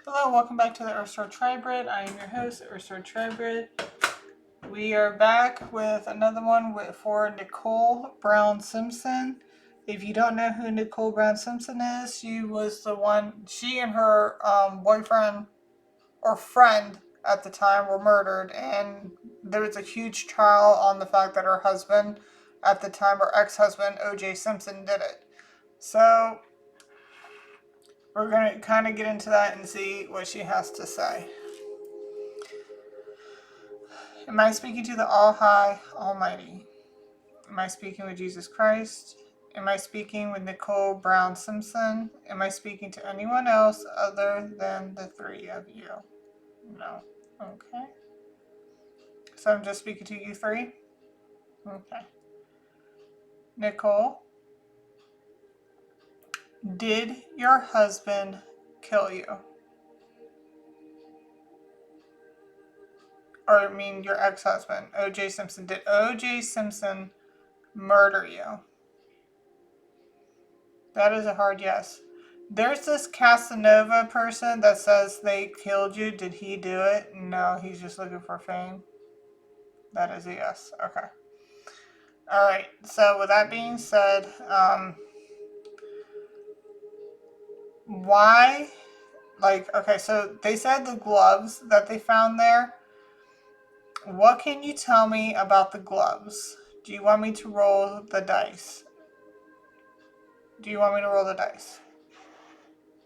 Hello, welcome back to the Earthstar Tribrid. I am your host, Earthstar Tribrid. We are back with another one for Nicole Brown Simpson. If you don't know who Nicole Brown Simpson is, she was the one, she and her boyfriend or friend at the time were murdered, and there was a huge trial on the fact that her husband at the time, her ex-husband, OJ Simpson, did it. So we're going to kind of get into that and see what she has to say. Am I speaking to the All-High, Almighty? Am I speaking with Jesus Christ? Am I speaking with Nicole Brown Simpson? Am I speaking to anyone else other than the three of you? No. Okay. So I'm just speaking to you three? Okay. Nicole, did your husband kill you? Or I mean your ex-husband, OJ Simpson. Did OJ Simpson murder you? That is a hard yes. There's this Casanova person that says they killed you. Did he do it? No, he's just looking for fame. That is a yes. Okay. Alright, so with that being said, why? Okay, so they said the gloves that they found there. What can you tell me about the gloves? Do you want me to roll the dice? Do you want me to roll the dice?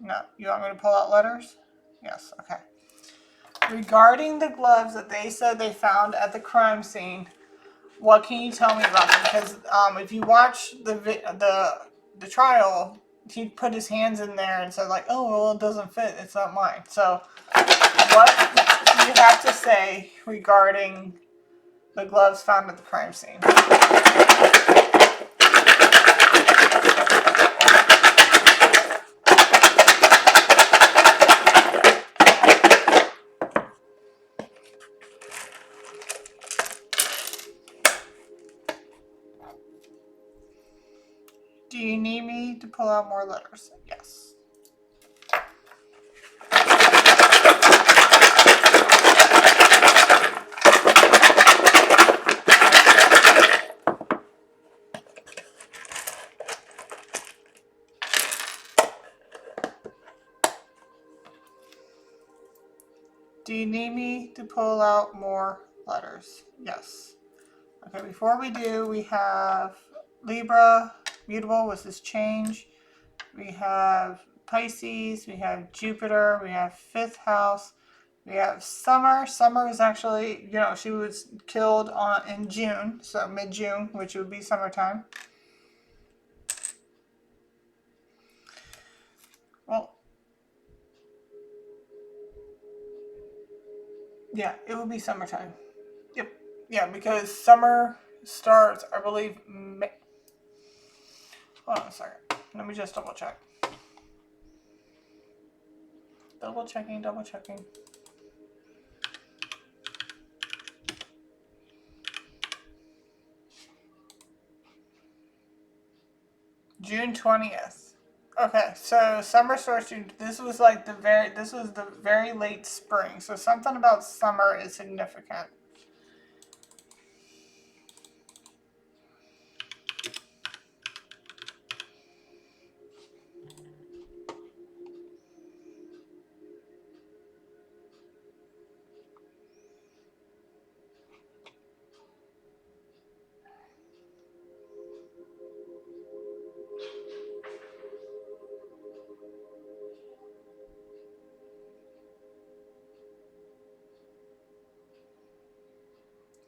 No. You want me to pull out letters? Yes, okay. Regarding the gloves that they said they found at the crime scene, what can you tell me about them? Because if you watch the trial, he put his hands in there and said like, "Oh, well, it doesn't fit. It's not mine." So, what do you have to say regarding the gloves found at the crime scene? Do you need me to pull out more letters? Yes. Do you need me to pull out more letters? Yes. Okay, before we do, we have Libra, mutable was this change. We have Pisces, we have Jupiter, we have 5th house, we have Summer. Summer is actually, she was killed in June, so mid-June, which would be summertime. Well, yeah, it would be summertime. Yep. Yeah, because summer starts, I believe, May. Hold on a second. Let me just double check. Double checking. June 20th. Okay, so summer starts June. This was the very late spring. So something about summer is significant.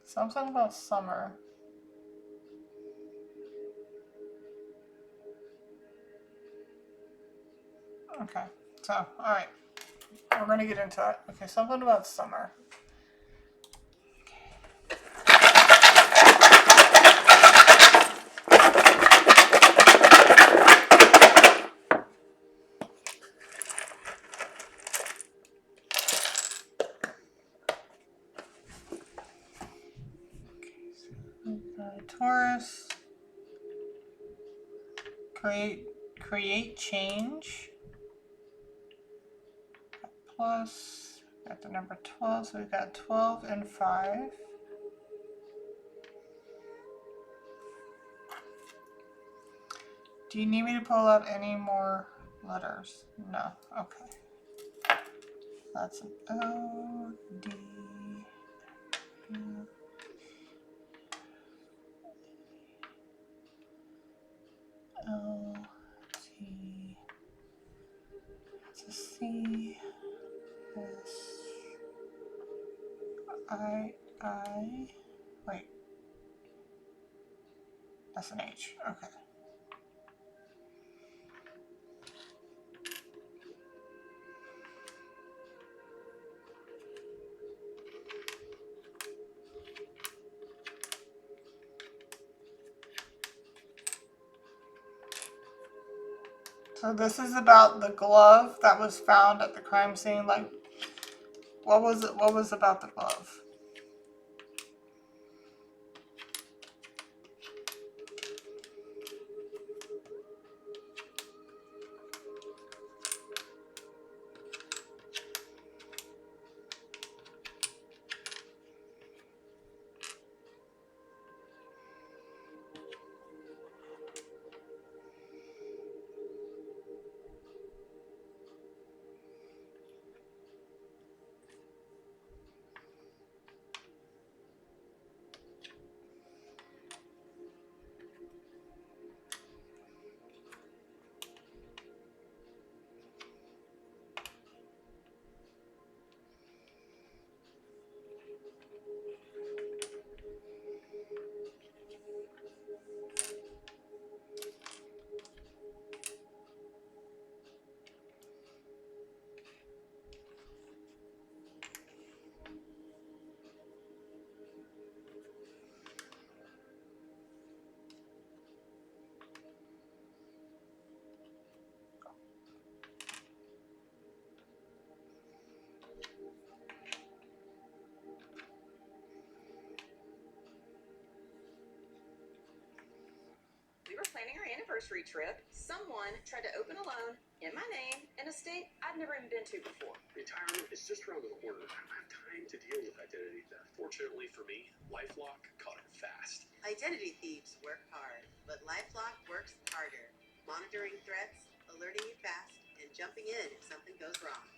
Something about summer. Okay, so, alright. We're going to get into it. Okay, something about summer. Taurus. Create change. plus. We got the number 12, so we've got 12 and 5. Do you need me to pull out any more letters? No. Okay. That's an O, D, O, T. That's a C, S, I. Wait. That's an H. Okay. So this is about the glove that was found at the crime scene. Like, what was it? What was about the glove? We were planning our anniversary trip. Someone tried to open a loan in my name in a state I've never even been to before. Retirement is just around the corner. I don't have time to deal with identity theft. Fortunately for me, LifeLock caught it fast. Identity thieves work hard, but LifeLock works harder, monitoring threats, alerting you fast, and jumping in if something goes wrong.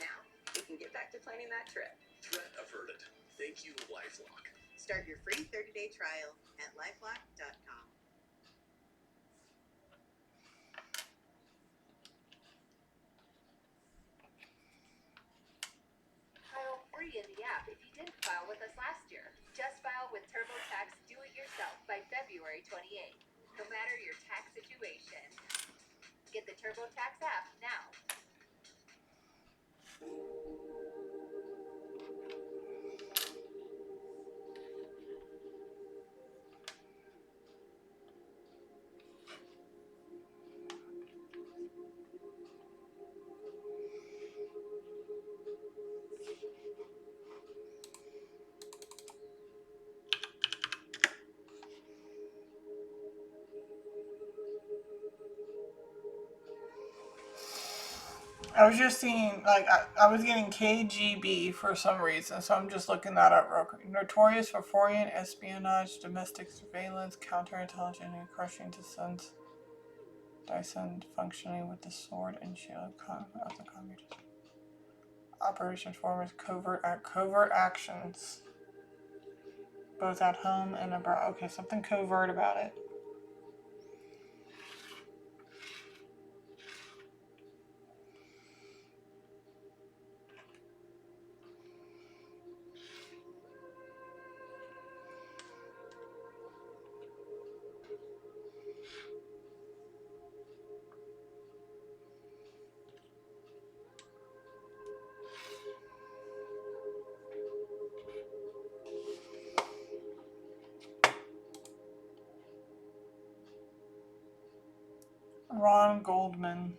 Now we can get back to planning that trip. Threat averted. Thank you, LifeLock. Start your free 30-day trial at lifelock.com. File free in the app if you didn't file with us last year. Just file with TurboTax Do-It-Yourself by February 28th. No matter your tax situation. Get the TurboTax app now. I was just seeing, like, I was getting KGB for some reason, so I'm just looking that up real quick. Notorious for foreign espionage, domestic surveillance, counterintelligence, and crushing dissent. Dyson functioning with the sword and shield of the communist. Operation Form is covert actions, both at home and abroad. Okay, something covert about it. Ron Goldman.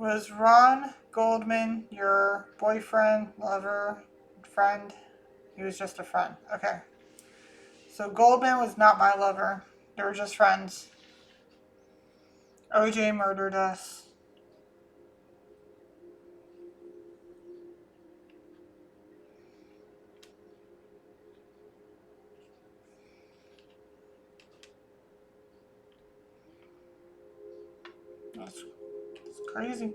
Was Ron Goldman your boyfriend, lover, friend? He was just a friend. Okay. So Goldman was not my lover. They were just friends. OJ murdered us. That's crazy.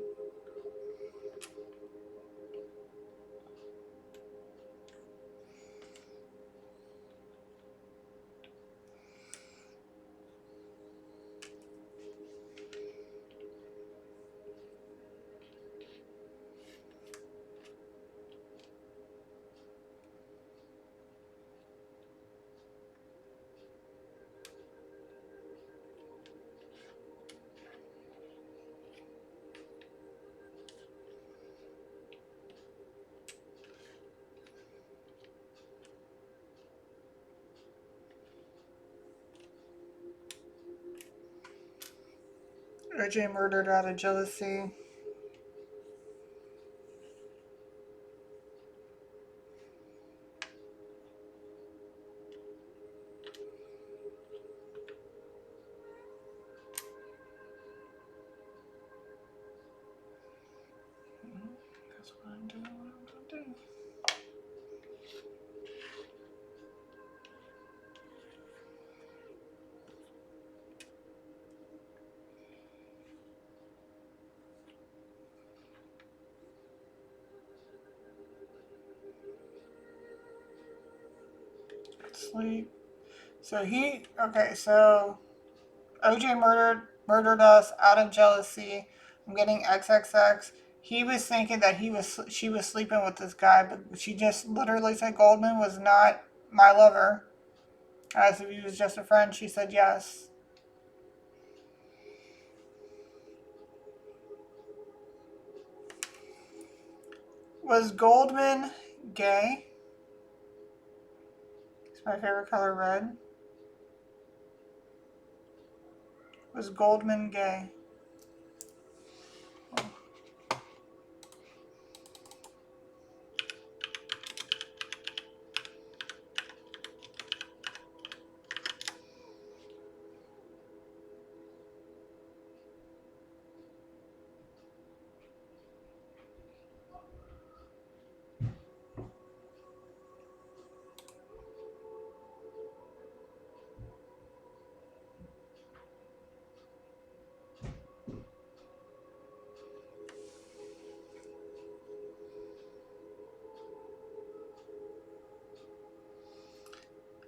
OJ murdered out of jealousy. That's what I'm doing. What I'm gonna do. Sleep. So so OJ murdered us out of jealousy. I'm getting XXX. He was thinking that she was sleeping with this guy, but she just literally said Goldman was not my lover. As if he was just a friend, she said yes. Was Goldman gay? It's my favorite color, red. Was Goldman gay?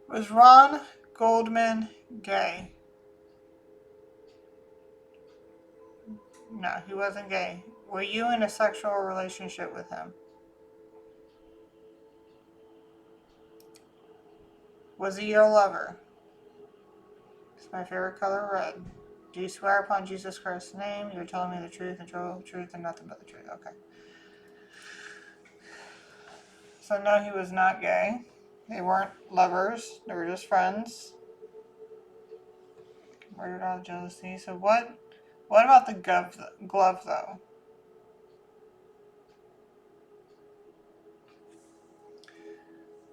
Was Ron Goldman gay? No, he wasn't gay. Were you in a sexual relationship with him? Was he your lover? It's my favorite color, red. Do you swear upon Jesus Christ's name? You're telling me the truth and total truth and nothing but the truth. Okay. So no, he was not gay. They weren't lovers. They were just friends. Murdered out of jealousy. So what about the glove though?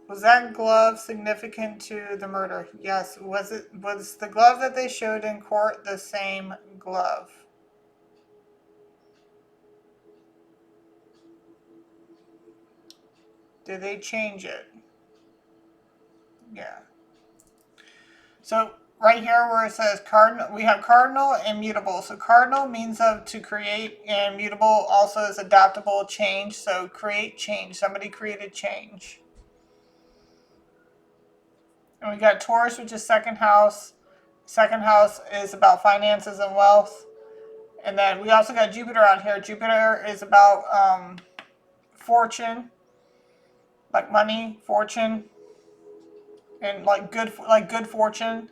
Was that glove significant to the murder? Yes. Was the glove that they showed in court the same glove? Did they change it? Yeah. So right here where it says cardinal, we have cardinal and mutable. So cardinal means to create, and mutable also is adaptable, change. So create change. Somebody created change. And we got Taurus, which is second house. Second house is about finances and wealth. And then we also got Jupiter out here. Jupiter is about fortune, like money, fortune, and like good fortune.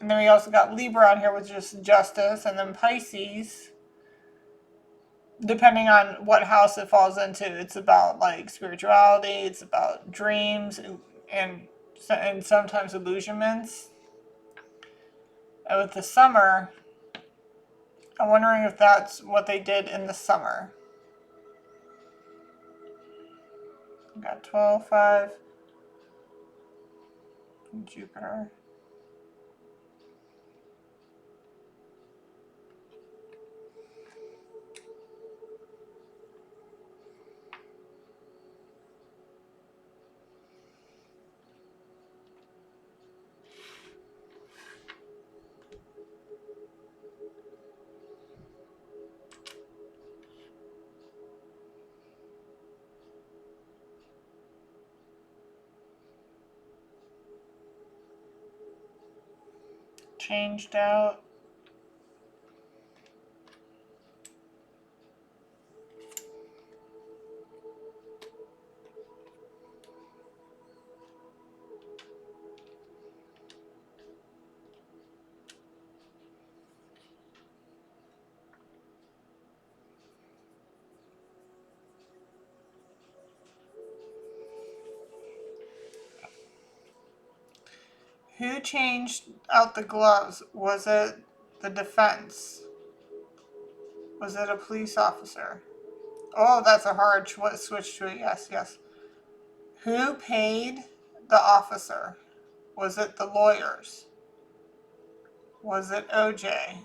And then we also got Libra on here, which is justice, and then Pisces, depending on what house it falls into, it's about like spirituality, it's about dreams, and sometimes illusionments. And with the summer, I'm wondering if that's what they did in the summer. We got 12, 5, and Jupiter. Changed out. Who changed out the gloves? Was it the defense? Was it a police officer? Oh, that's a hard switch to a yes, yes. Who paid the officer? Was it the lawyers? Was it OJ?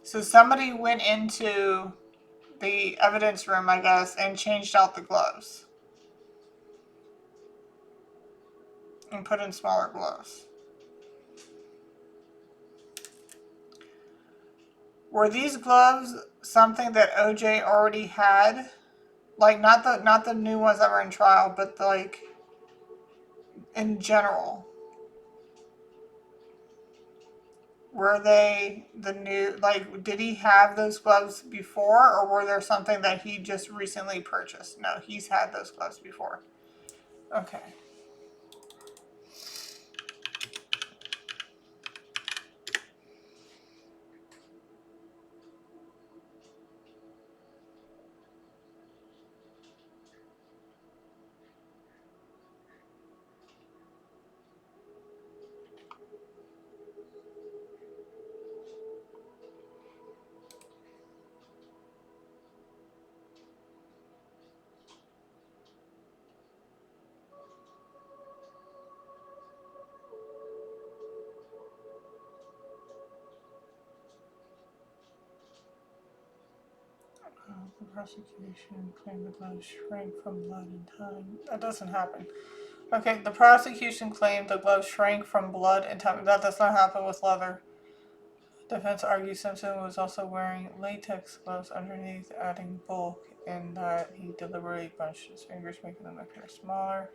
So somebody went into the evidence room, I guess, and changed out the gloves. And put in smaller gloves. Were these gloves something that OJ already had? Like not the new ones that were in trial, but like in general. Were they the new, like, did he have those gloves before, or were there something that he just recently purchased? No, he's had those gloves before. Okay. The prosecution claimed the gloves shrank from blood in time. That doesn't happen. Okay, the prosecution claimed the gloves shrank from blood in time. That does not happen with leather. Defense argues Simpson was also wearing latex gloves underneath, adding bulk in that he deliberately bunched his fingers, making them appear smaller.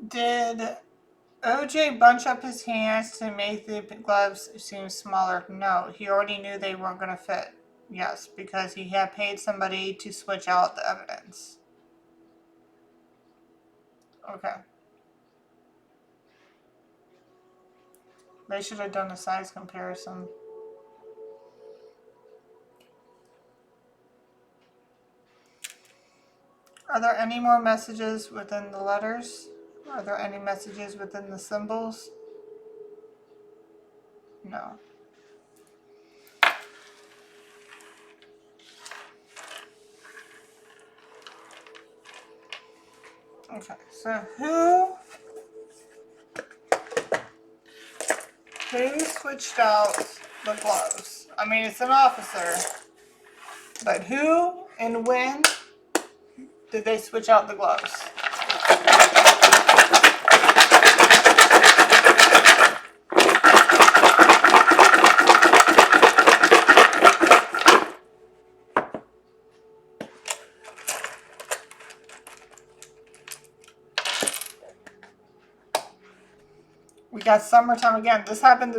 Did OJ bunch up his hands to make the gloves seem smaller? No, he already knew they weren't going to fit. Yes, because he had paid somebody to switch out the evidence. Okay. They should have done a size comparison. Are there any more messages within the letters? Are there any messages within the symbols? No. Okay, so who switched out the gloves? I mean, it's an officer, but who and when did they switch out the gloves? got summertime again. This happened.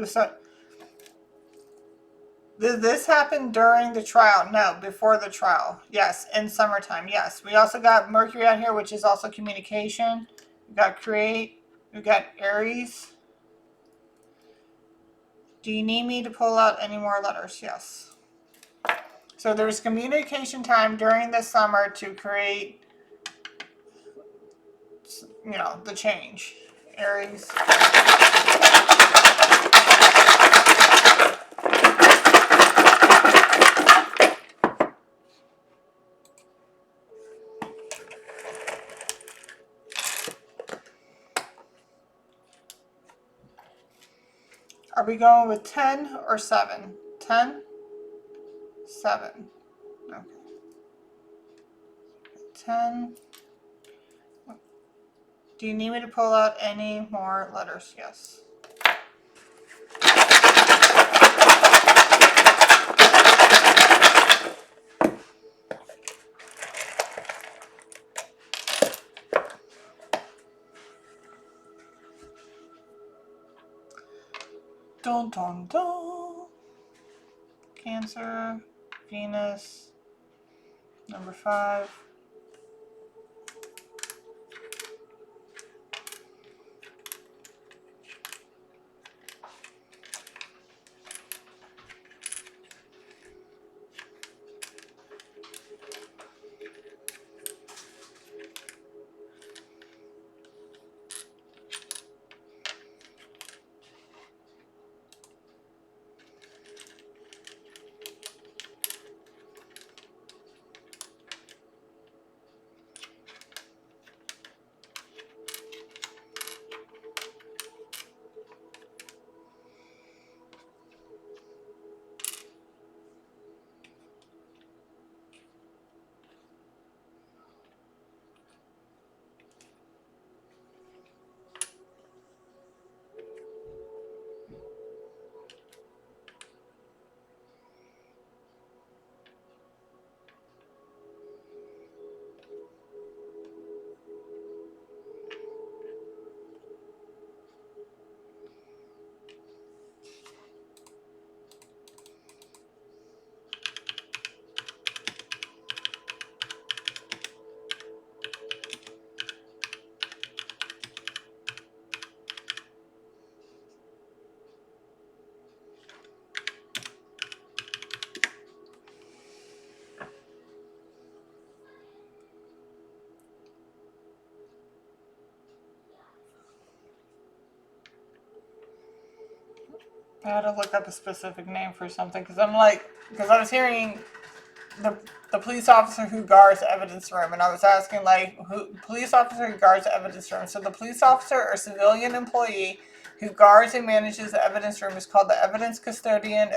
This happened during the trial. No, before the trial. Yes, in summertime. Yes. We also got Mercury out here, which is also communication. We got create. We got Aries. Do you need me to pull out any more letters? Yes. So there's communication time during the summer to create, the change. Aries. Are we going with 10 or 7? 10? 7. Okay. 10. Do you need me to pull out any more letters? Yes. Dun dun dun. Cancer, Venus, number 5. I had to look up a specific name for something because I was hearing the police officer who guards the evidence room, and I was asking who police officer who guards the evidence room. So the police officer or civilian employee who guards and manages the evidence room is called the evidence custodian,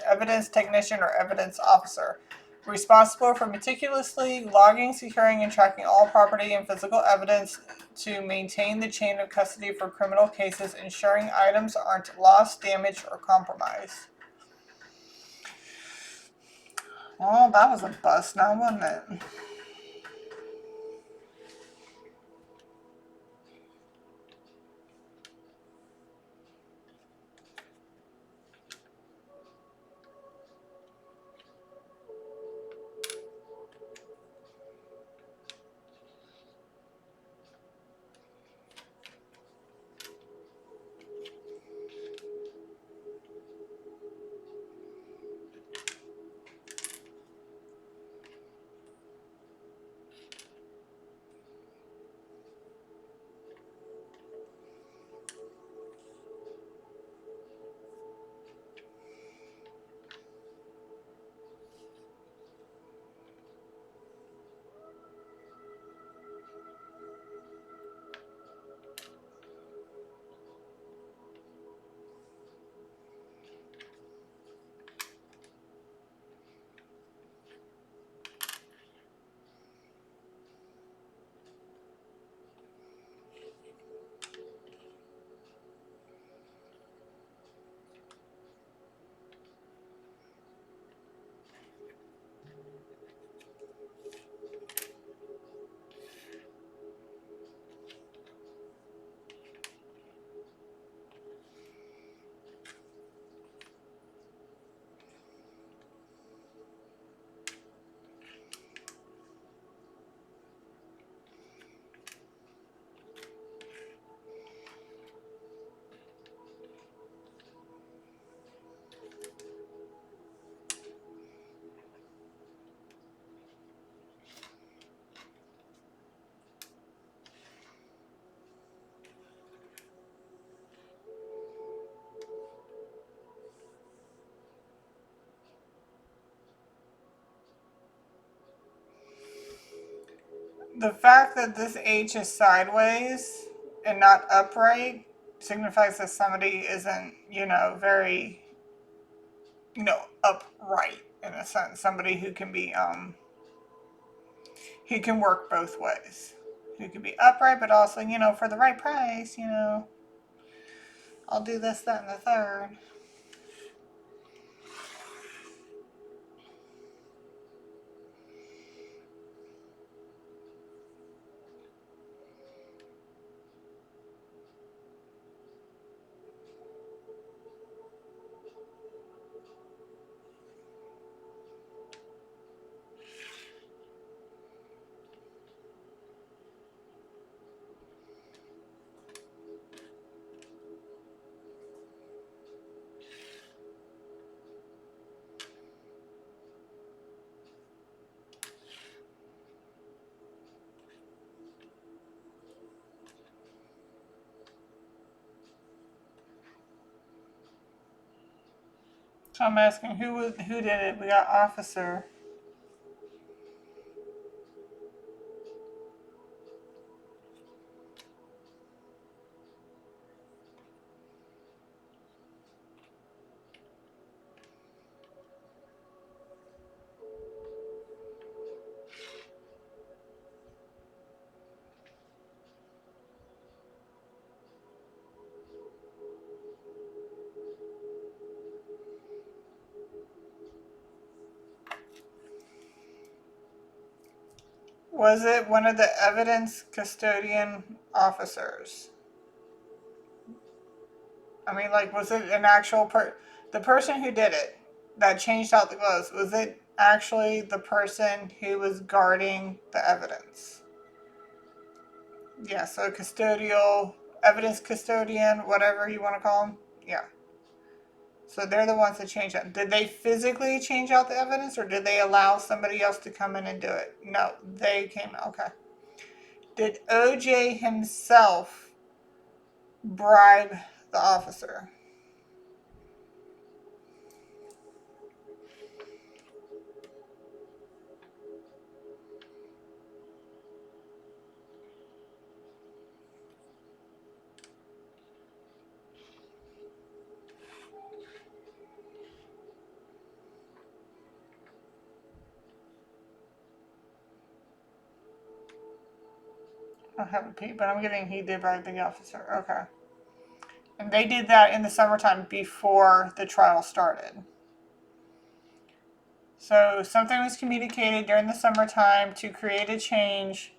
evidence technician, or evidence officer. Responsible for meticulously logging, securing, and tracking all property and physical evidence to maintain the chain of custody for criminal cases, ensuring items aren't lost, damaged, or compromised. Oh, that was a bust now, wasn't it? The fact that this H is sideways and not upright signifies that somebody isn't, very, upright in a sense. Somebody who can be, who can work both ways. Who can be upright, but also, for the right price, I'll do this, that, and the third. So I'm asking who did it? We got officer. Was it one of the evidence custodian officers? I mean, like, was it an actual the person who did it that changed out the gloves? Was it actually the person who was guarding the evidence? Yeah, so custodial, evidence custodian, whatever you want to call them. Yeah. So they're the ones that changed it. Did they physically change out the evidence, or did they allow somebody else to come in and do it? No, they came. Okay. Did OJ himself bribe the officer? I haven't peed, but I'm getting he did bribe the officer. Okay. And they did that in the summertime before the trial started. So something was communicated during the summertime to create a change.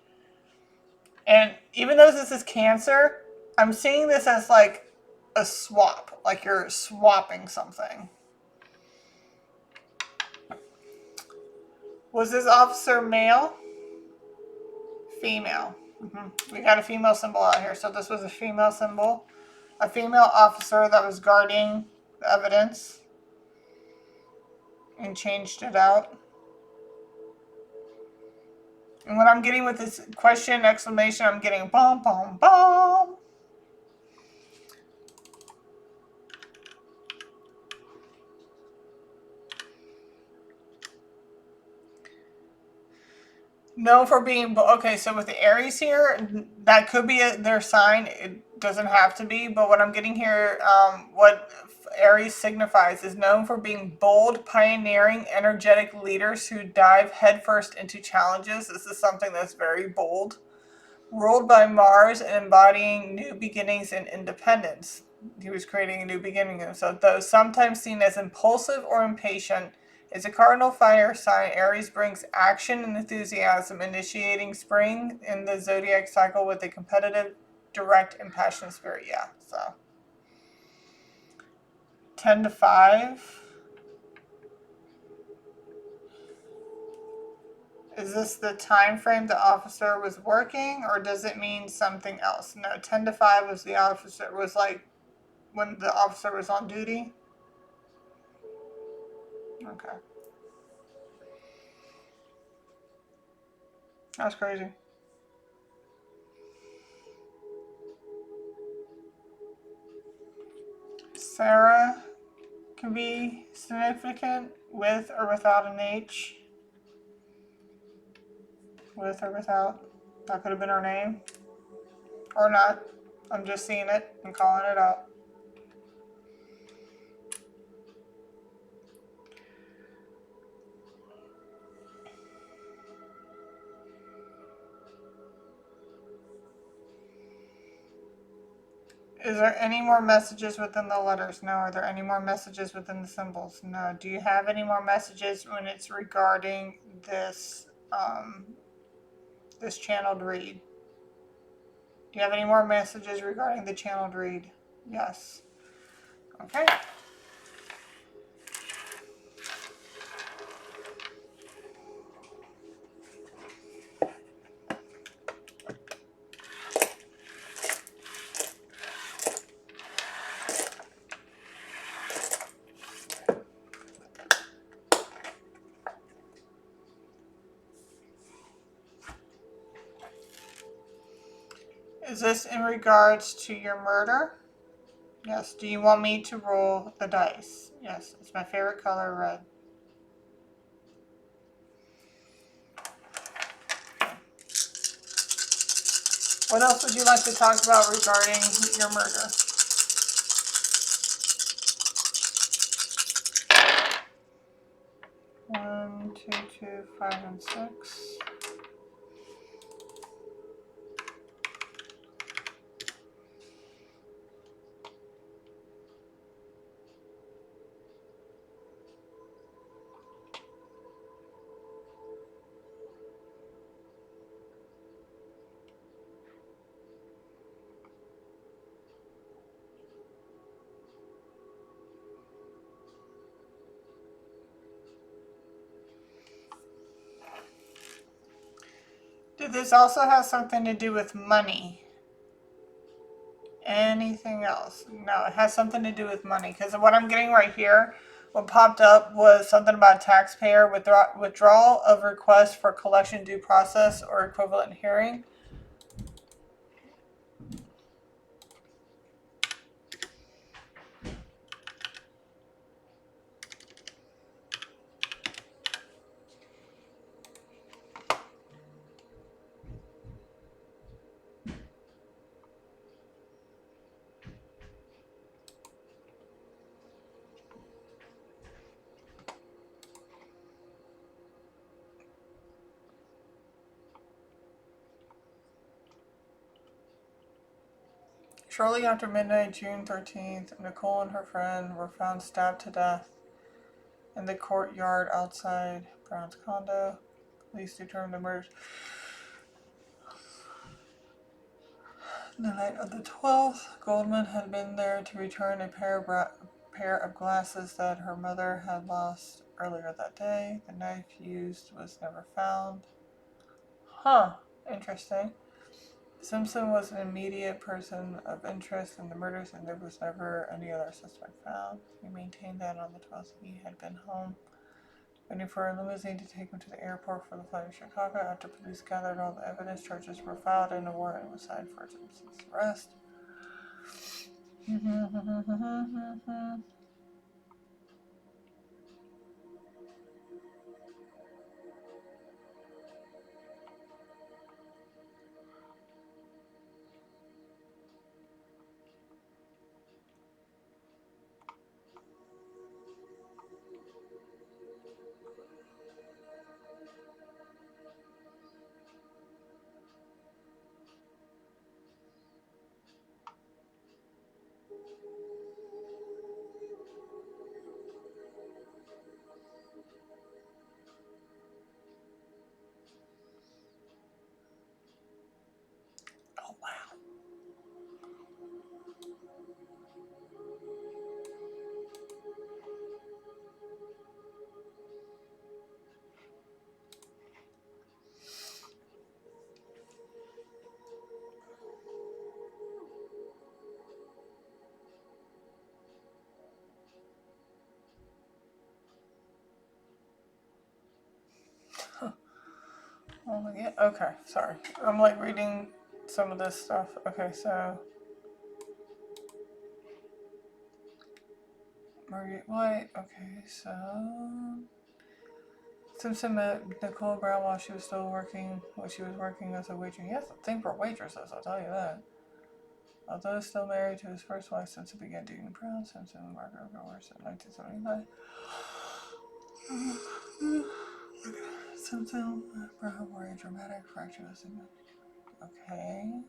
And even though this is cancer, I'm seeing this as like a swap, like you're swapping something. Was this officer male? Female. We got a female symbol out here, so this was a female symbol. A female officer that was guarding the evidence and changed it out. And what I'm getting with this question, exclamation, I'm getting bomb, bomb, bomb. Known for being, okay, so with the Aries here, that could be their sign. It doesn't have to be, but what I'm getting here, what Aries signifies is known for being bold, pioneering, energetic leaders who dive headfirst into challenges. This is something that's very bold. Ruled by Mars and embodying new beginnings and independence. He was creating a new beginning. So, though sometimes seen as impulsive or impatient, is a cardinal fire sign. Aries brings action and enthusiasm, initiating spring in the zodiac cycle with a competitive, direct, and passionate spirit. Yeah, so 10 to 5. Is this the time frame the officer was working, or does it mean something else? No, 10 to 5 was the officer, was like when the officer was on duty. Okay. That's crazy. Sarah can be significant with or without an H. With or without. That could have been her name. Or not. I'm just seeing it and calling it out. Is there any more messages within the letters? No. Are there any more messages within the symbols? No. Do you have any more messages when it's regarding this this channeled read? Do you have any more messages regarding the channeled read? Yes. Okay. Is this in regards to your murder? Yes. Do you want me to roll the dice? Yes. It's my favorite color, red. What else would you like to talk about regarding your murder? One, two, two, 5, and 6. Did this also have something to do with money? Anything else? No, it has something to do with money. Because what I'm getting right here, what popped up was something about taxpayer withdrawal of request for collection due process or equivalent hearing. Shortly after midnight, June 13th, Nicole and her friend were found stabbed to death in the courtyard outside Brown's condo. Police determined the murders the night of the 12th. Goldman had been there to return a pair of glasses that her mother had lost earlier that day. The knife used was never found. Huh, interesting. Simpson was an immediate person of interest in the murders, and there was never any other suspect found. He maintained that on the 12th he had been home, waiting for a limousine to take him to the airport for the flight to Chicago. After police gathered all the evidence, charges were filed and a warrant was signed for Simpson's arrest. Oh wow. Oh my god. Okay, sorry. I'm like reading some of this stuff. Okay, so Margaret White. Okay, so Simpson met Nicole Brown while she was working as a waitress. He has a thing for waitresses, I'll tell you that. Although still married to his first wife, Simpson began dating Brown Simpson and Margaret Rowers in 1979. Simpson and Brown were a dramatic fracture. Okay.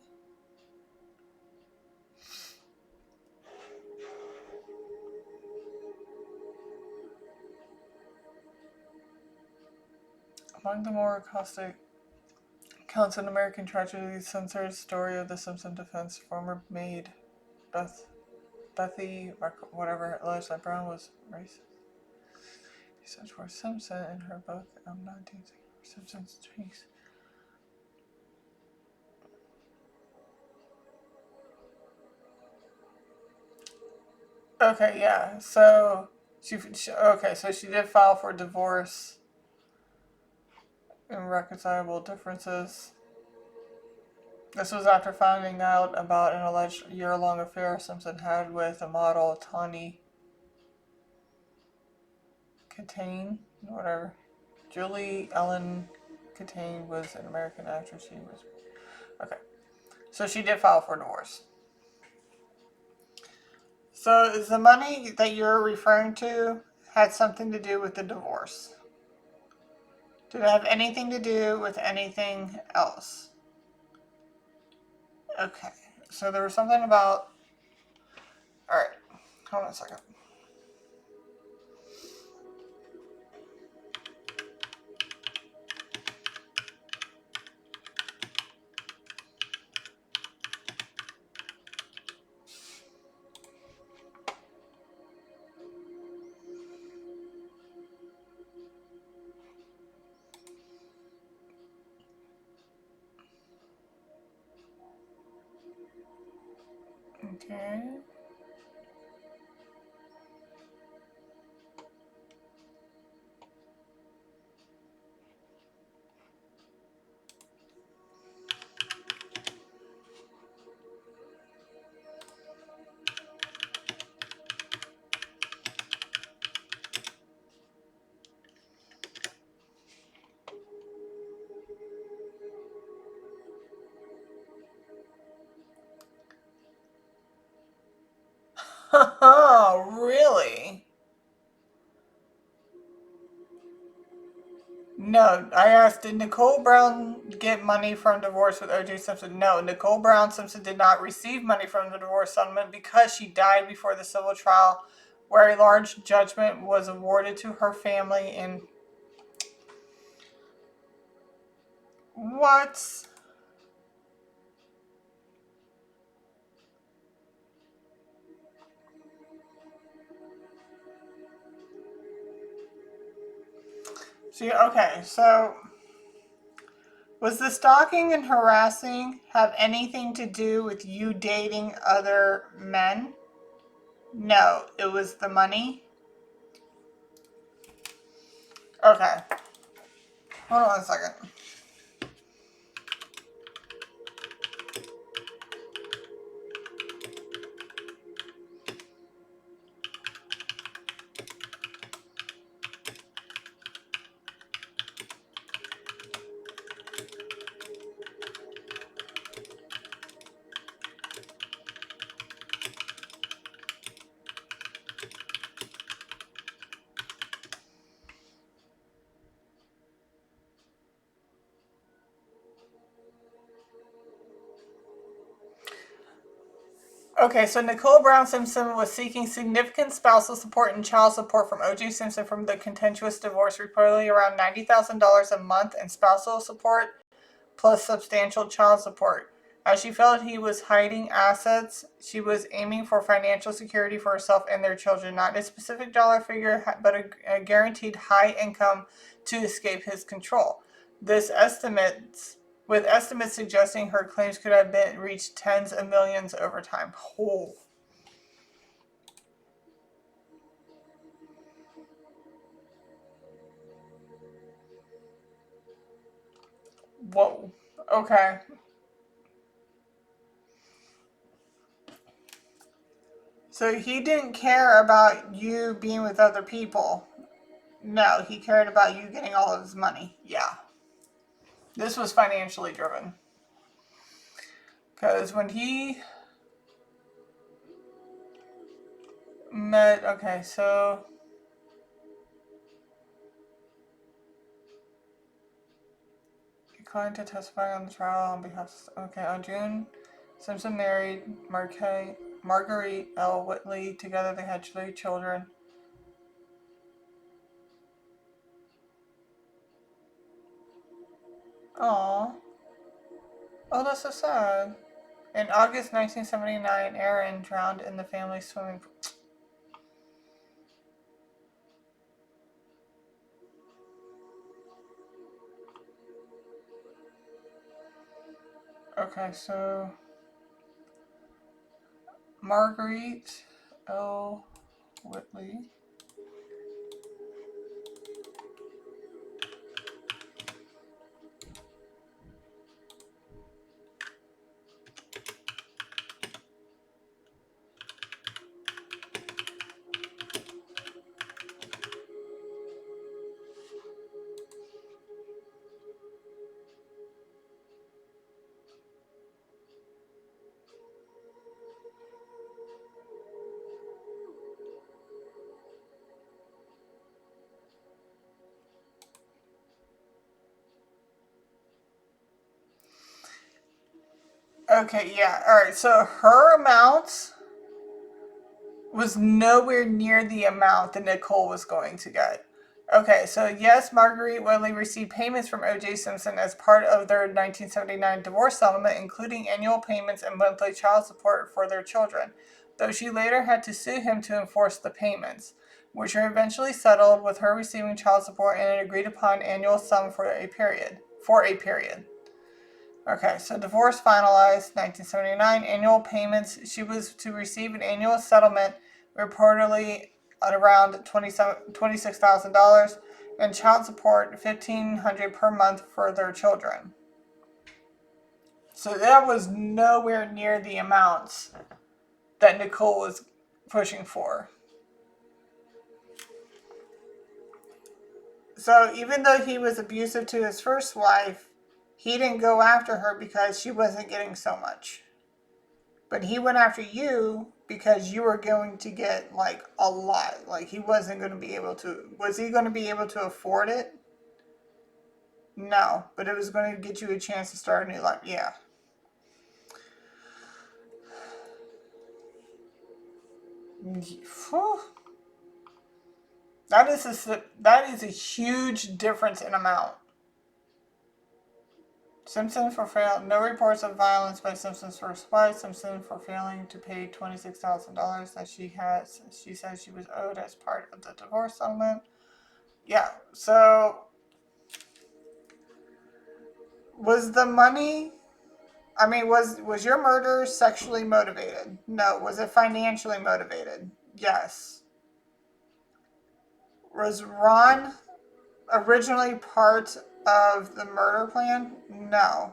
Among the more caustic accounts in American tragedy, censored story of the Simpson defense, former maid Bethy, whatever, alleged that Brown was racist. Research for Simpson in her book, I'm Not Dancing for Simpson's Cheeks. Okay, yeah. So she did file for divorce. Irreconcilable differences. This was after finding out about an alleged year-long affair Simpson had with a model, Tawny Catane, whatever. Julie Ellen Catane was an American actress. She was okay. So she did file for divorce. So is the money that you're referring to had something to do with the divorce? Did it have anything to do with anything else? Okay. So there was something about. All right. Hold on a second. Okay. Really? No, I asked, did Nicole Brown get money from divorce with OJ Simpson? No, Nicole Brown Simpson did not receive money from the divorce settlement because she died before the civil trial, where a large judgment was awarded to her family in. What? See, okay, so was the stalking and harassing have anything to do with you dating other men? No, it was the money. Okay, hold on a second. Okay, so Nicole Brown Simpson was seeking significant spousal support and child support from OJ Simpson from the contentious divorce, reportedly around $90,000 a month in spousal support plus substantial child support. As she felt he was hiding assets, she was aiming for financial security for herself and their children, not a specific dollar figure, but a guaranteed high income to escape his control. With estimates suggesting her claims could have been reached tens of millions over time. Oh. Whoa. Okay. So he didn't care about you being with other people. No, he cared about you getting all of his money. Yeah. This was financially driven. Because when he met, okay, so declined to testify on the trial on behalf of, okay, on June, Simpson married Marguerite L. Whitley. Together they had 3 children. Aww. Oh, that's so sad. In August 1979, Aaron drowned in the family's swimming pool. Okay, so Marguerite L. Whitley. Okay, yeah, alright, so her amount was nowhere near the amount that Nicole was going to get. Okay, so yes, Marguerite Whitley received payments from OJ Simpson as part of their 1979 divorce settlement, including annual payments and monthly child support for their children, though she later had to sue him to enforce the payments, which were eventually settled with her receiving child support and an agreed upon annual sum for a period. Okay, so divorce finalized 1979. Annual payments. She was to receive an annual settlement, reportedly at around $26,000, and child support $1,500 per month for their children. So that was nowhere near the amounts that Nicole was pushing for. So even though he was abusive to his first wife, he didn't go after her because she wasn't getting so much. But he went after you because you were going to get like a lot. Like he wasn't going to be able to. Was he going to be able to afford it? No, but it was going to get you a chance to start a new life. Yeah. That is a huge difference in amount. Simpson for no reports of violence by Simpson's first wife. Simpson for failing to pay $26,000 that she said she was owed as part of the divorce settlement. Yeah. So was the money? I mean, was your murder sexually motivated? No. Was it financially motivated? Yes. Was Ron originally part of the murder plan? No.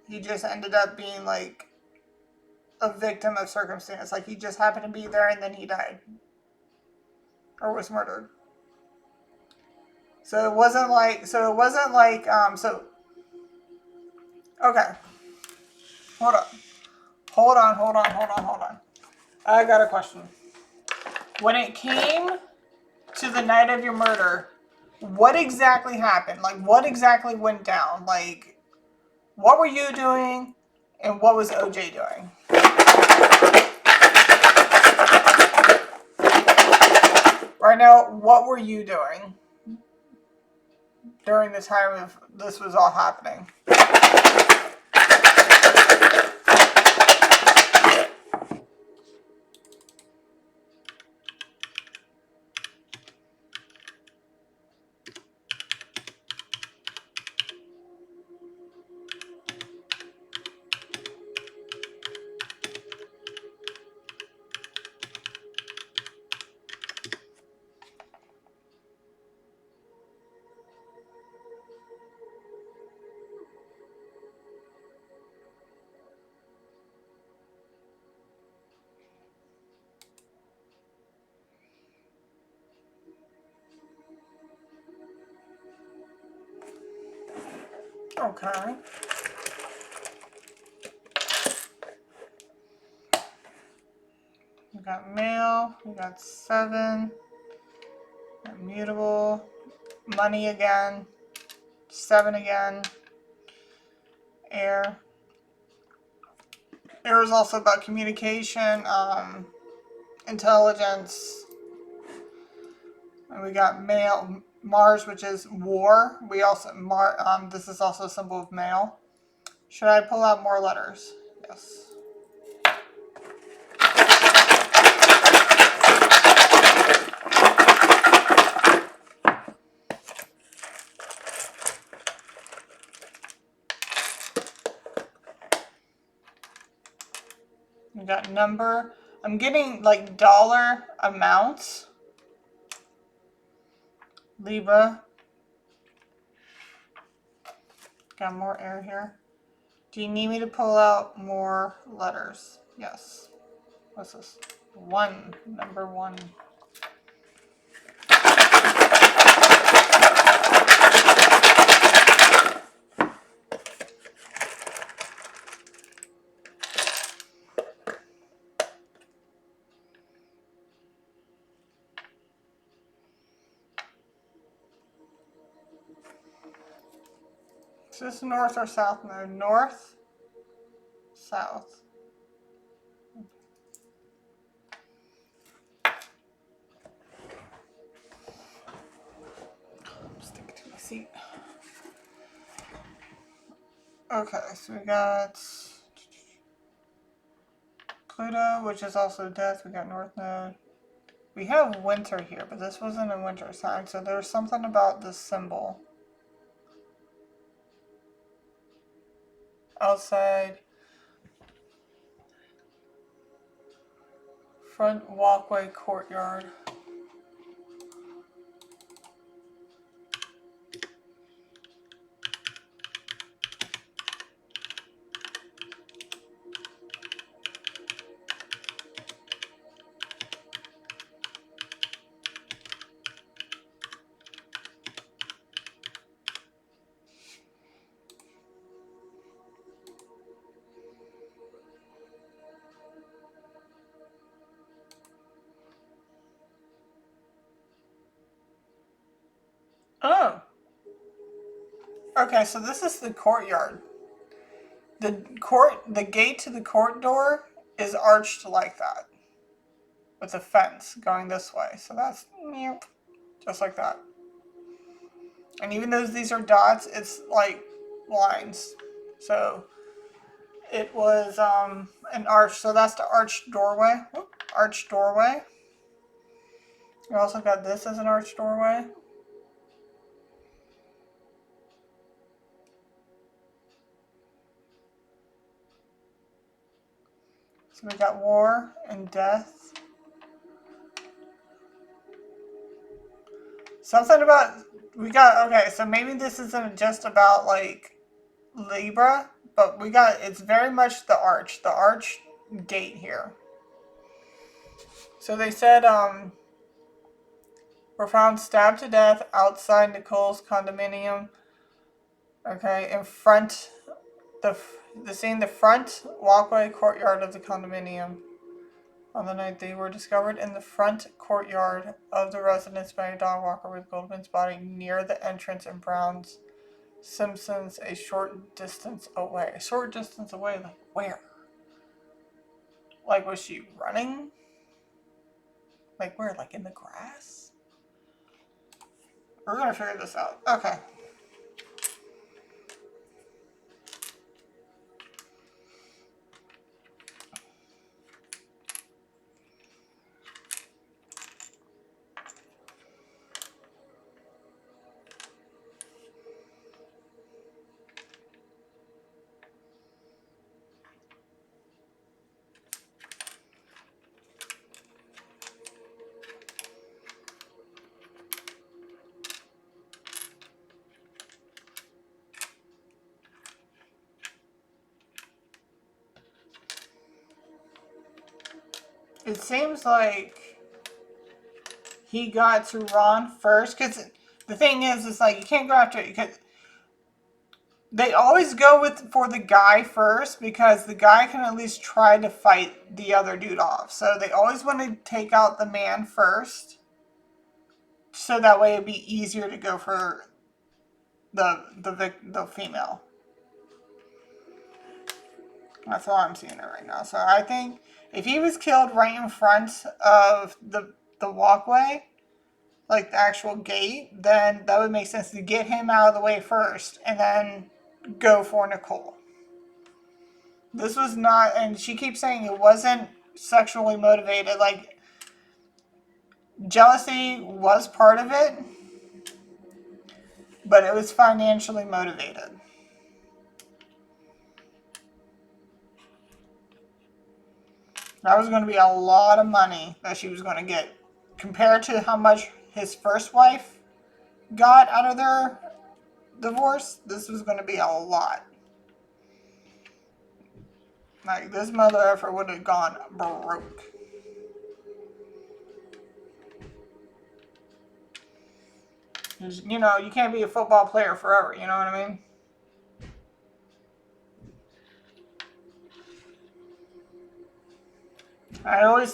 He just ended up being like a victim of circumstance. Like he just happened to be there and then he died. Or was murdered. So it wasn't like okay. Hold on. Hold on. I got a question. When it came to the night of your murder, what exactly happened? Like, what exactly went down? Like, what were you doing and what was OJ doing? Right now, what were you doing during the time of this was all happening? Okay. We got mail. We got 7. Immutable. Money again. 7 again. Air. Air is also about communication, intelligence. And we got mail. Mars, which is war. We also this is also a symbol of mail. Should I pull out more letters? Yes. We got number. I'm getting like dollar amounts. Libra. Got more air here. Do you need me to pull out more letters? Yes. What's this? 1. Number 1. Is this north or south? No, north, south. Stick it to my seat. Okay, so we got Pluto, which is also death. We got North Node. We have winter here, but this wasn't a winter sign, so there's something about this symbol. Outside. Front walkway courtyard. Oh. Okay, so this is the courtyard. The gate to the court door is arched like that, with a fence going this way. So that's just like that. And even though these are dots, it's like lines. So it was an arch. So that's the arched doorway. Arched doorway. We also got this as an arched doorway. So we got war and death. Something about, we got, okay, so maybe this isn't just about like Libra, but we got, it's very much the arch gate here. So they said, were found stabbed to death outside Nicole's condominium. Okay, in front, the front walkway courtyard of the condominium. On the night they were discovered in the front courtyard of the residence by a dog walker with Goldman's body near the entrance and Brown's Simpson's a short distance away. A short distance away, like where? Like was she running? Like where? Like in the grass? We're gonna figure this out. Okay. It seems like he got to Ron first, because the thing is, it's like you can't go after it. They always go for the guy first because the guy can at least try to fight the other dude off. So they always want to take out the man first, so that way it'd be easier to go for the female. That's all I'm seeing it right now. So I think if he was killed right in front of the walkway, like the actual gate, then that would make sense to get him out of the way first and then go for Nicole. This was not, and she keeps saying it wasn't sexually motivated. Like, jealousy was part of it, but it was financially motivated. That was going to be a lot of money that she was going to get compared to how much his first wife got out of their divorce. This was going to be a lot. Like, this mother effer would have gone broke. You know, you can't be a football player forever, you know what I mean? I always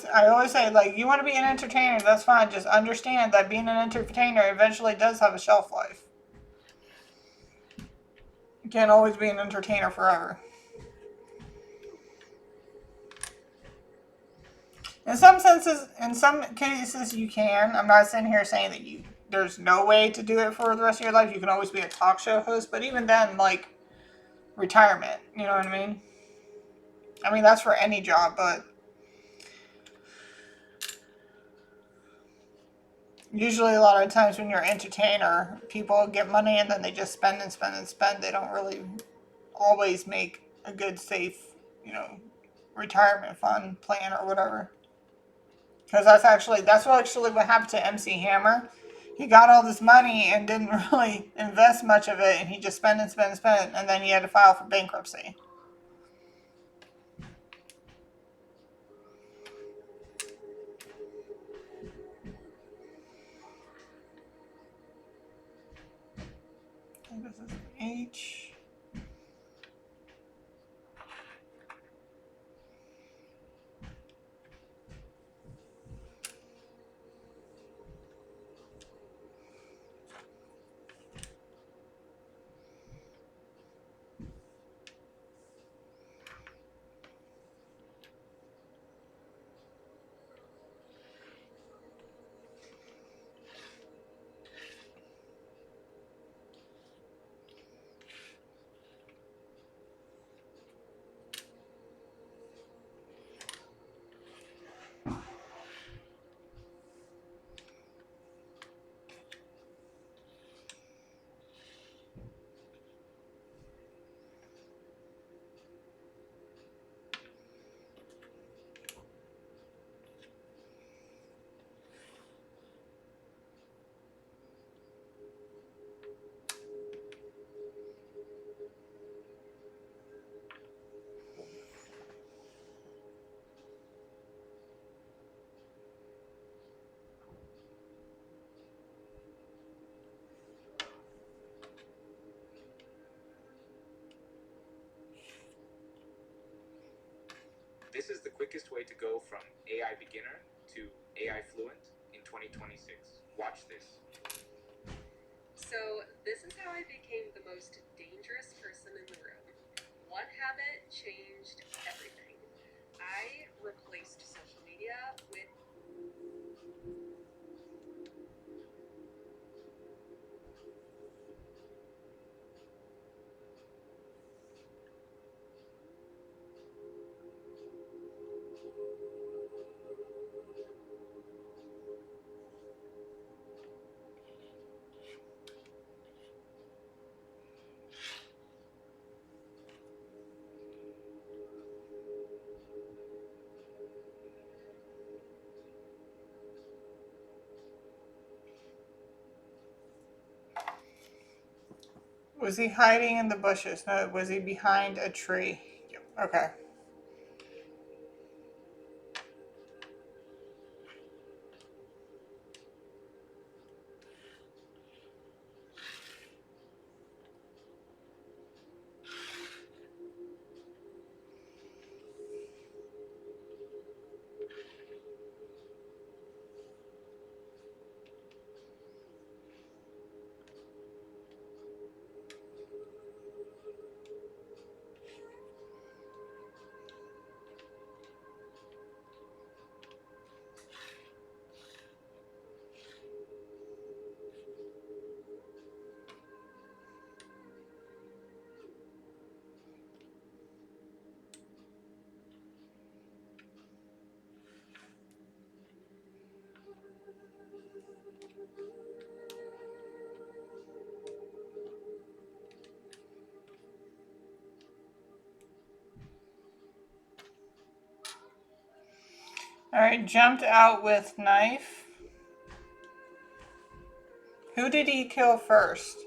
say, like, you want to be an entertainer, that's fine. Just understand that being an entertainer eventually does have a shelf life. You can't always be an entertainer forever. In some senses, in some cases, you can. I'm not sitting here saying that there's no way to do it for the rest of your life. You can always be a talk show host, but even then, like, retirement, you know what I mean? I mean, that's for any job, but usually a lot of times when you're an entertainer, people get money and then they just spend and spend and spend. They don't really always make a good, safe, you know, retirement fund plan or whatever. Because that's what happened to MC Hammer. He got all this money and didn't really invest much of it, and he just spent and spent and spent, and then he had to file for bankruptcy. I think this is H. This is the quickest way to go from AI beginner to AI fluent in 2026. Watch this. So, this is how I became the most dangerous person in the room. One habit changed everything. I replaced social media with Was he hiding in the bushes? No, was he behind a tree? Yep. Okay. Alright, jumped out with knife. Who did he kill first?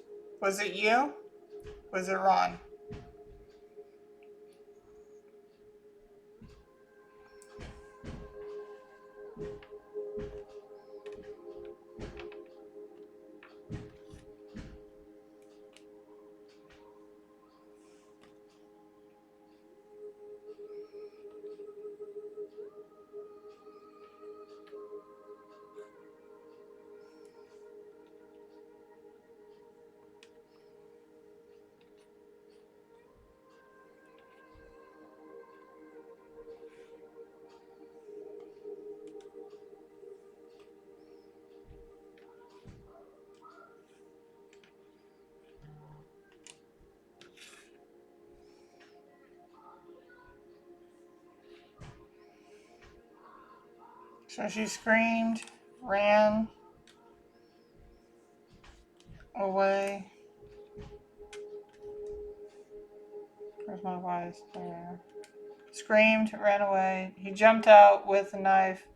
Was it you? Was it Ron? So she screamed, ran away. Where's my wise? There. Screamed, ran away. He jumped out with a knife.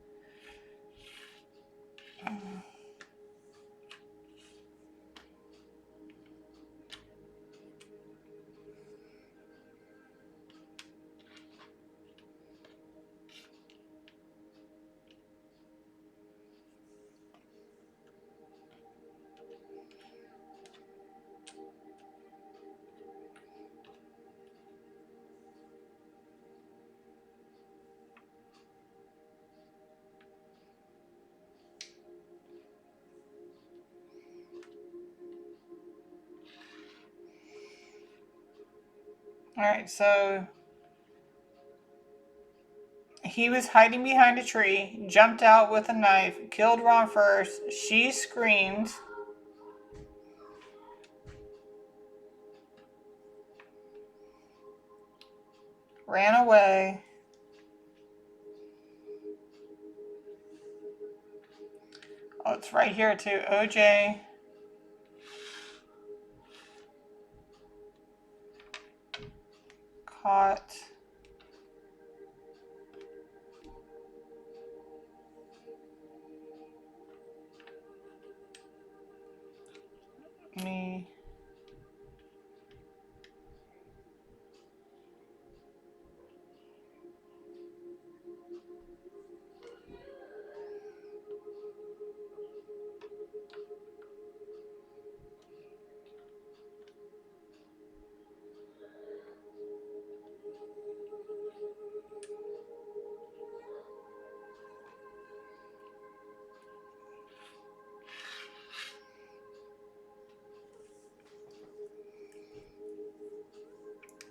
Alright, so he was hiding behind a tree, jumped out with a knife, killed Ron first. She screamed. Ran away. Oh, it's right here too. OJ caught me.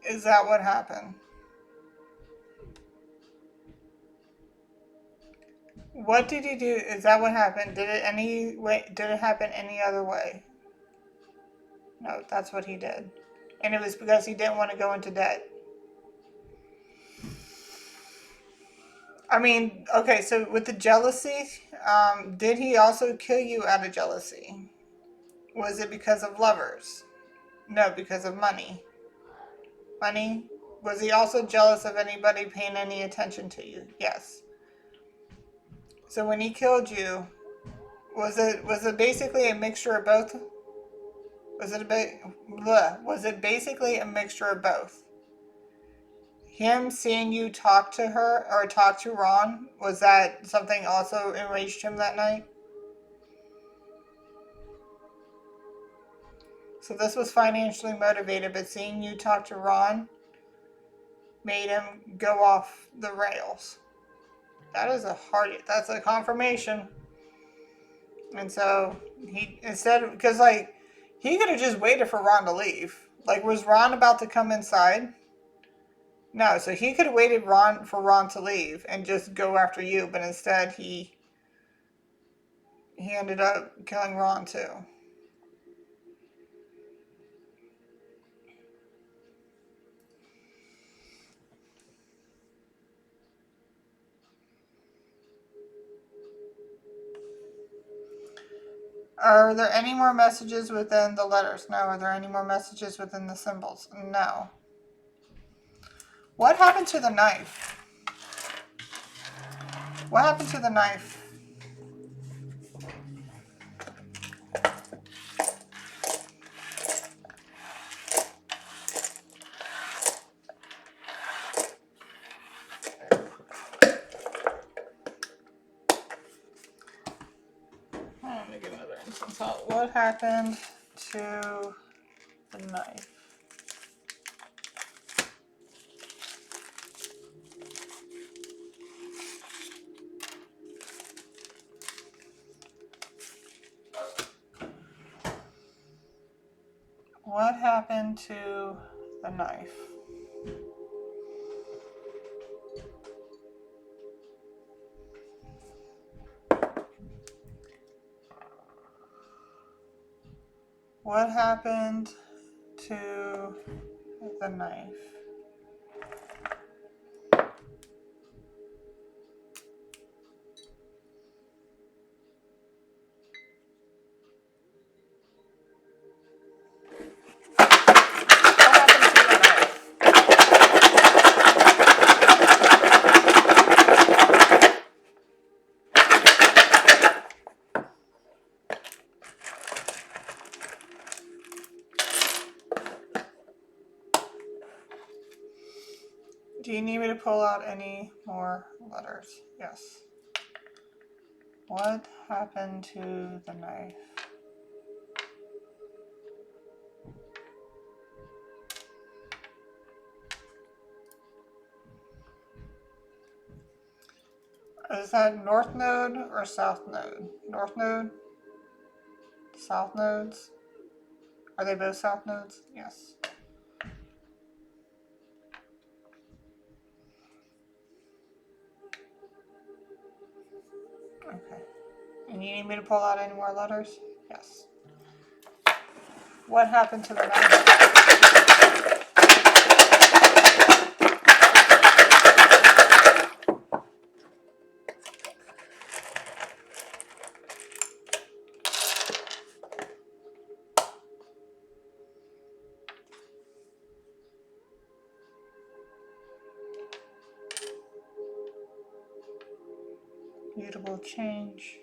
Is that what happened? What did he do? Is that what happened? Did it happen any other way? No, that's what he did. And it was because he didn't want to go into debt. I mean, okay, so with the jealousy, did he also kill you out of jealousy? Was it because of lovers? No, because of money. Money? Was he also jealous of anybody paying any attention to you? Yes. So when he killed you, was it basically a mixture of both? Was it basically a mixture of both? Him seeing you talk to her or talk to Ron, was that something also enraged him that night? So this was financially motivated, but seeing you talk to Ron made him go off the rails. That's a confirmation. And so because he could have just waited for Ron to leave. Like, was Ron about to come inside? No, so he could have waited for Ron to leave and just go after you, but instead he ended up killing Ron too. Are there any more messages within the letters? No. Are there any more messages within the symbols? No. What happened to the knife? What happened to the knife? Let me get another instance out. What happened to the knife? What happened to the knife? What happened to the knife? Do you need me to pull out any more letters? Yes. What happened to the knife? Is that north node or south node? North node? South nodes? Are they both south nodes? Yes. Okay. And you need me to pull out any more letters? Yes. What happened to the knife? Mutable change.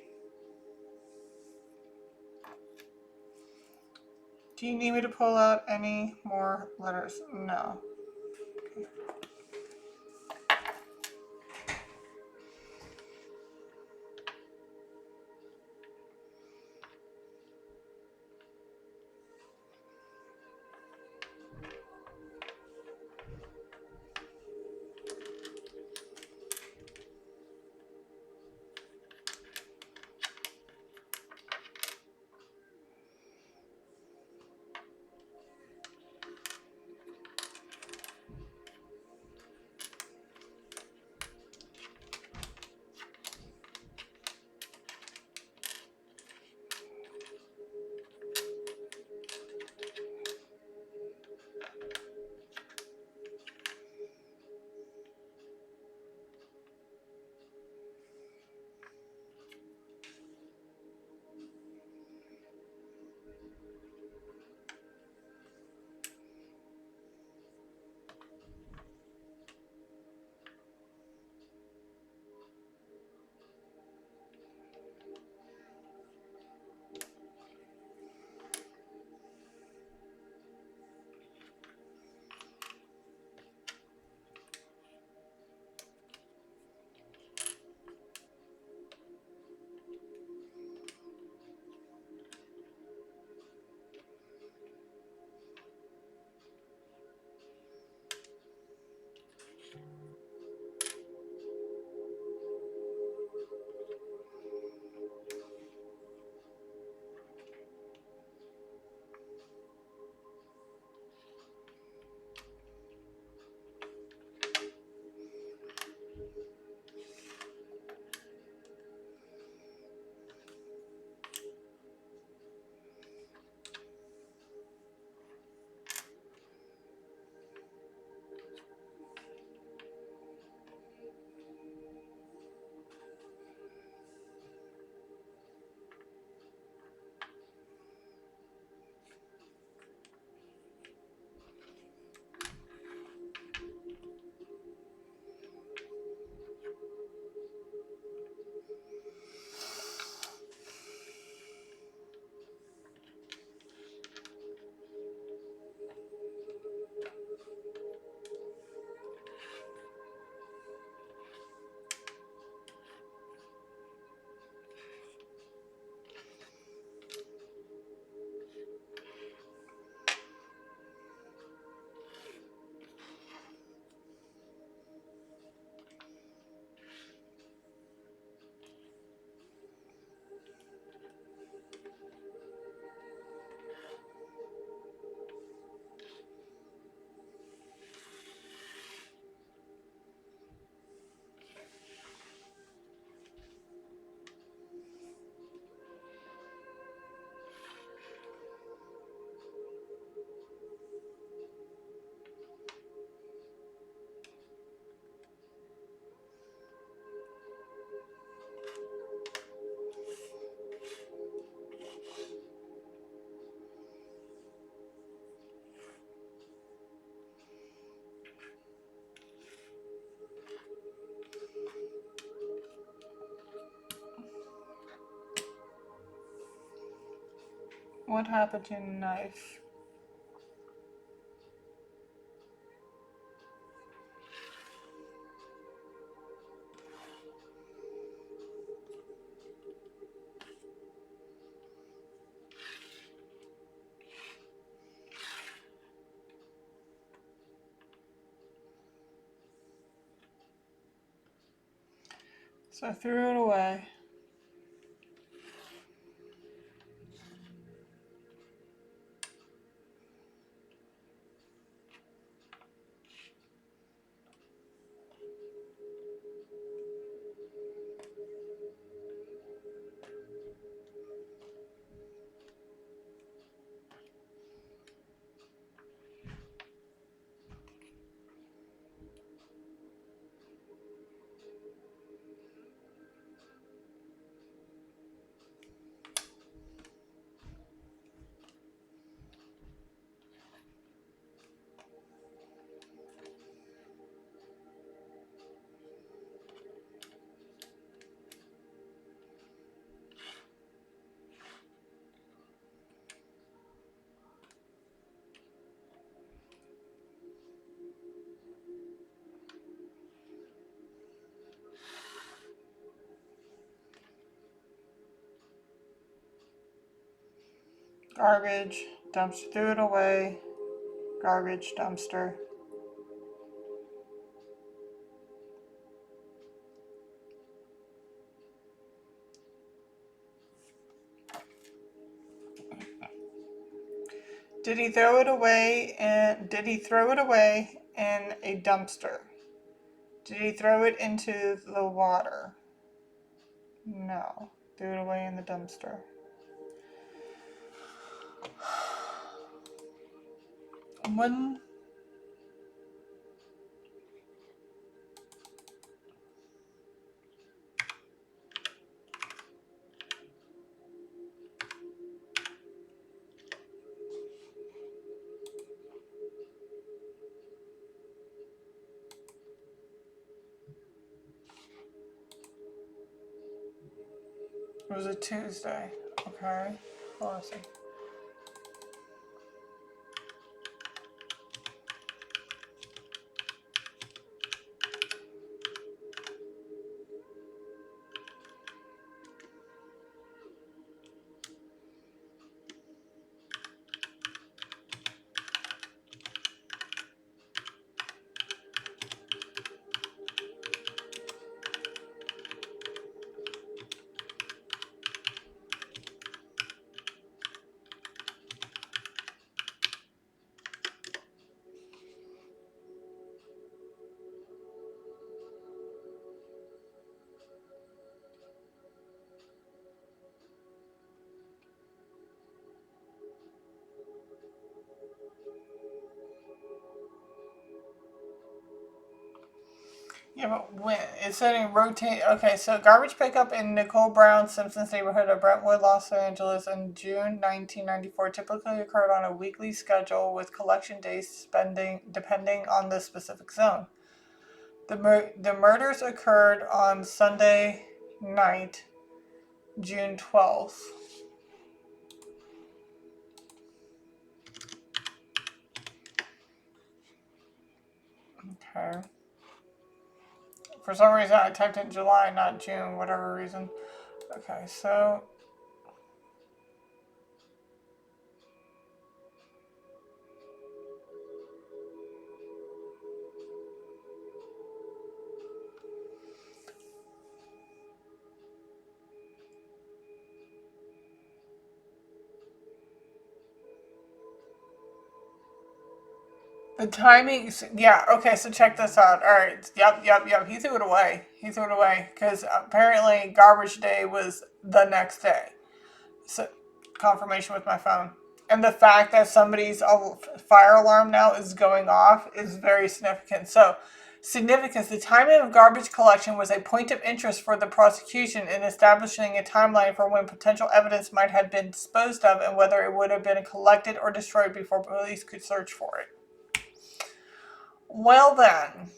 Do you need me to pull out any more letters? No. Okay. What happened to your knife? So I threw it away. Garbage, dumpster, threw it away. Garbage, dumpster. Did he throw it away in a dumpster? Did he throw it into the water? No. Threw it away in the dumpster. When it was a Tuesday. Okay. Hold on a second. Yeah, but when it said in rotate. Okay, so garbage pickup in Nicole Brown Simpson's neighborhood of Brentwood, Los Angeles, in June 1994 typically occurred on a weekly schedule with collection days spending depending on the specific zone. The murders occurred on Sunday night, June 12th. Okay. For some reason, I typed in July, not June, whatever reason. Okay, so the timing, yeah, okay, so check this out. All right, yep. He threw it away. He threw it away because apparently garbage day was the next day. So, confirmation with my phone. And the fact that somebody's fire alarm now is going off is very significant. So, significance the timing of garbage collection was a point of interest for the prosecution in establishing a timeline for when potential evidence might have been disposed of and whether it would have been collected or destroyed before police could search for it. Well, then,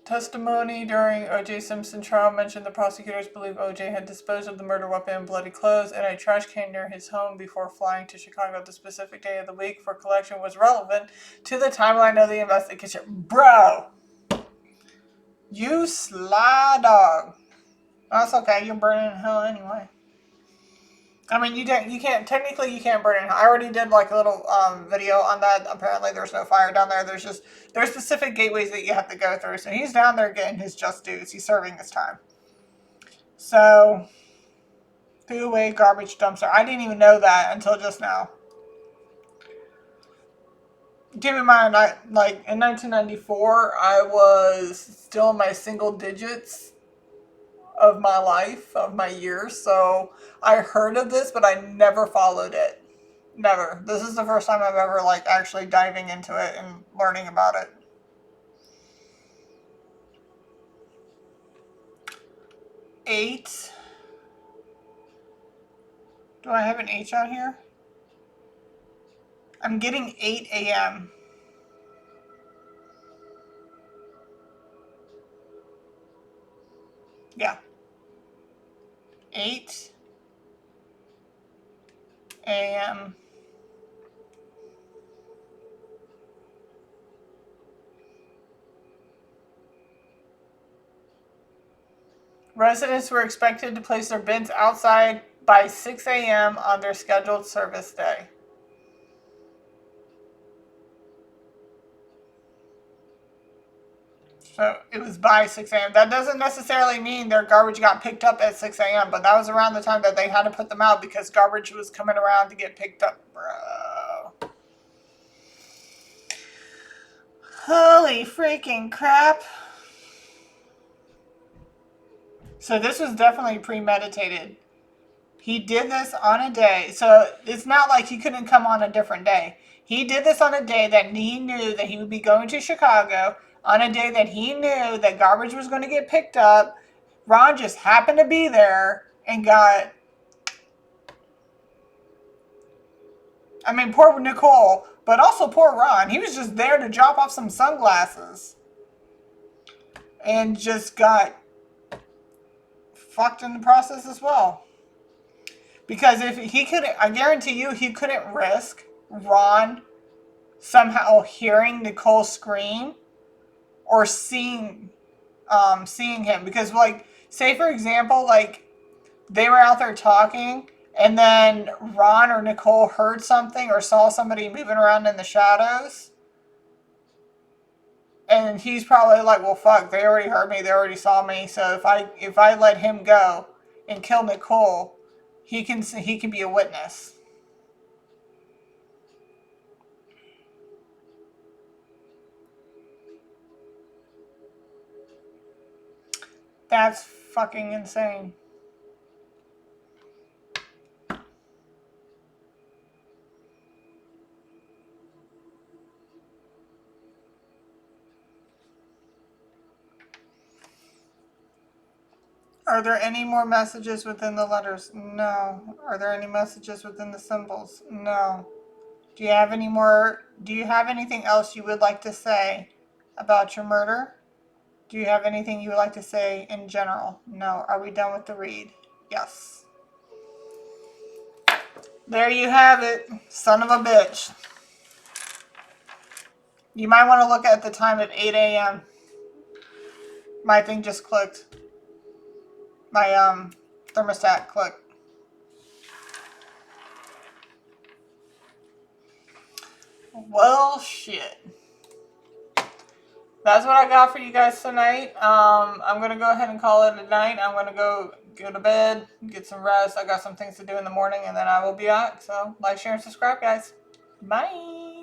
Testimony during OJ Simpson trial mentioned the prosecutors believe OJ had disposed of the murder weapon in bloody clothes in a trash can near his home before flying to Chicago. The specific day of the week for collection was relevant to the timeline of the investigation. Bro! You sly dog. That's okay, you're burning in hell anyway. I mean, you can't burn in hell. I already did like a little video on that. Apparently there's no fire down there. There's specific gateways that you have to go through. So he's down there getting his just dues. He's serving his time. So, threw away garbage dumpster. I didn't even know that until just now. Keep in mind, like in 1994, I was still in my single digits of my life, of my years. So I heard of this, but I never followed it. Never. This is the first time I've ever like actually diving into it and learning about it. Eight. Do I have an H on here? I'm getting 8 a.m. Yeah. 8 a.m. Residents were expected to place their bins outside by 6 a.m. on their scheduled service day. So it was by 6 a.m. That doesn't necessarily mean their garbage got picked up at 6 a.m., but that was around the time that they had to put them out because garbage was coming around to get picked up, bro. Holy freaking crap. So this was definitely premeditated. He did this on a day. So it's not like he couldn't come on a different day. He did this on a day that he knew that he would be going to Chicago, on a day that he knew that garbage was going to get picked up. Ron just happened to be there and got... I mean, poor Nicole, but also poor Ron. He was just there to drop off some sunglasses. And just got fucked in the process as well. Because if he couldn't, I guarantee you, he couldn't risk Ron somehow hearing Nicole scream or seeing him. Because, like, say for example, like they were out there talking, and then Ron or Nicole heard something or saw somebody moving around in the shadows, and he's probably like, "Well, fuck, they already heard me, they already saw me. So if I let him go and kill Nicole, he can be a witness." That's fucking insane. Are there any more messages within the letters? No. Are there any messages within the symbols? No. Do you have any more? Do you have anything else you would like to say about your murder? Do you have anything you would like to say in general? No. Are we done with the read? Yes. There you have it, son of a bitch. You might want to look at the time at 8 a.m. My thing just clicked. My thermostat clicked. Well, shit. That's what I got for you guys tonight. I'm going to go ahead and call it a night. I'm going to go to bed, get some rest. I got some things to do in the morning, and then I will be back. So, like, share, and subscribe, guys. Bye.